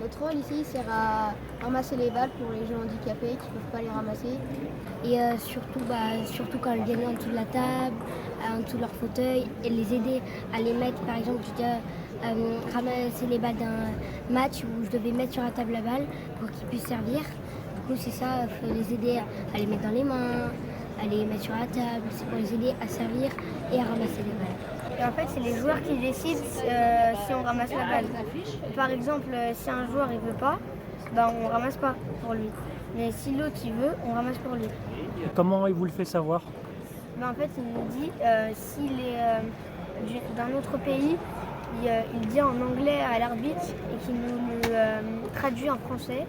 Notre rôle ici sert à ramasser les balles pour les gens handicapés qui ne peuvent pas les ramasser. Et surtout quand elles viennent en dessous de la table, en dessous de leur fauteuil, et les aider à les mettre, par exemple, je dois ramasser les balles d'un match où je devais mettre sur la table la balle pour qu'ils puissent servir. Du coup, c'est ça, il faut les aider à les mettre dans les mains, à les mettre sur la table, c'est pour les aider à servir et à ramasser les balles. Et en fait, c'est les joueurs qui décident si on ramasse la balle. Par exemple, si un joueur il veut pas, ben on ramasse pas pour lui. Mais si l'autre il veut, on ramasse pour lui. Comment il vous le fait savoir? Ben en fait, il nous dit s'il est d'un autre pays, il dit en anglais à l'arbitre et qu'il nous le traduit en français.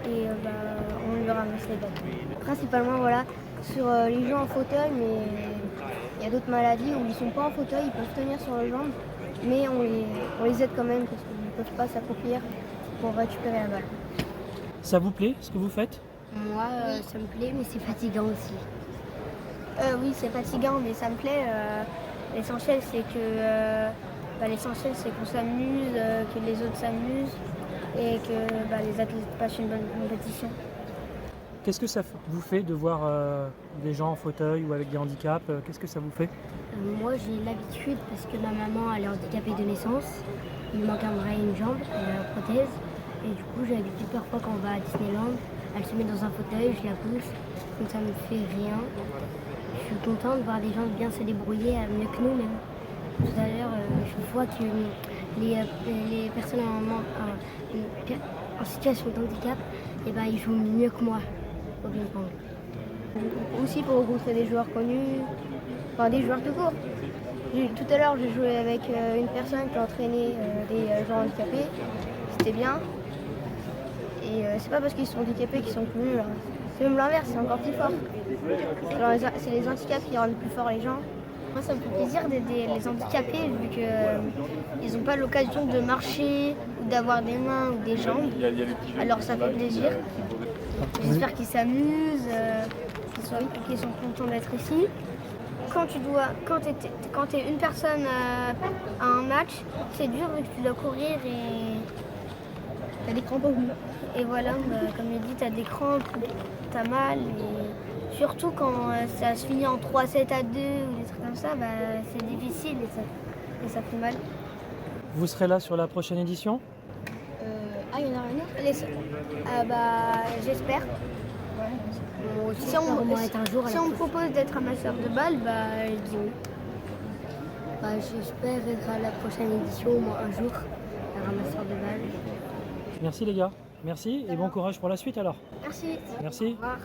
Et on lui ramasse les balles. Principalement, voilà, sur les gens en fauteuil, mais il y a d'autres maladies où ils ne sont pas en fauteuil, ils peuvent tenir sur les jambes, mais on les aide quand même parce qu'ils ne peuvent pas s'accroupir pour récupérer la balle. Ça vous plaît ce que vous faites? Moi, ça me plaît, mais c'est fatigant aussi. Oui, c'est fatigant, mais ça me plaît. L'essentiel, c'est qu'on s'amuse, que les autres s'amusent et que les athlètes passent une bonne compétition. Qu'est-ce que ça vous fait de voir des gens en fauteuil ou avec des handicaps? Qu'est-ce que ça vous fait? Moi, j'ai l'habitude parce que ma maman, elle est handicapée de naissance. Il lui manque un bras et une jambe, elle a la prothèse. Et du coup, j'ai l'habitude parfois quand on va à Disneyland, elle se met dans un fauteuil, je la pousse, donc ça me fait rien. Je suis contente de voir des gens bien se débrouiller, mieux que nous même. Tout à l'heure, je vois que les personnes en situation de handicap, ils jouent mieux que moi au ping-pong. Aussi pour rencontrer des joueurs connus, enfin des joueurs tout court. Tout à l'heure, j'ai joué avec une personne qui entraînait des gens handicapés. C'était bien. Et c'est pas parce qu'ils sont handicapés qu'ils sont plus nuls. C'est même l'inverse, c'est encore plus fort. Alors, c'est les handicaps qui rendent plus forts les gens. Moi, ça me fait plaisir d'aider les handicapés vu qu'ils n'ont pas l'occasion de marcher ou d'avoir des mains ou des jambes. Alors ça fait plaisir. J'espère qu'ils s'amusent, qu'ils sont contents d'être ici. Quand tu es une personne à un match, c'est dur vu que tu dois courir et T'as des crampes au bout. et voilà, comme il dit, tu as des crampes, tu as mal. Et surtout quand ça se finit en 3-7 à 2 ou des trucs comme ça, c'est difficile et ça fait mal. Vous serez là sur la prochaine édition? Il y en a une autre. J'espère. Si on me propose d'être ramasseur de balles, je dis oui. J'espère être à la prochaine édition, au moins un jour, un ramasseur de balles. Merci les gars, merci et bon courage pour la suite alors. Merci. Merci. Au revoir.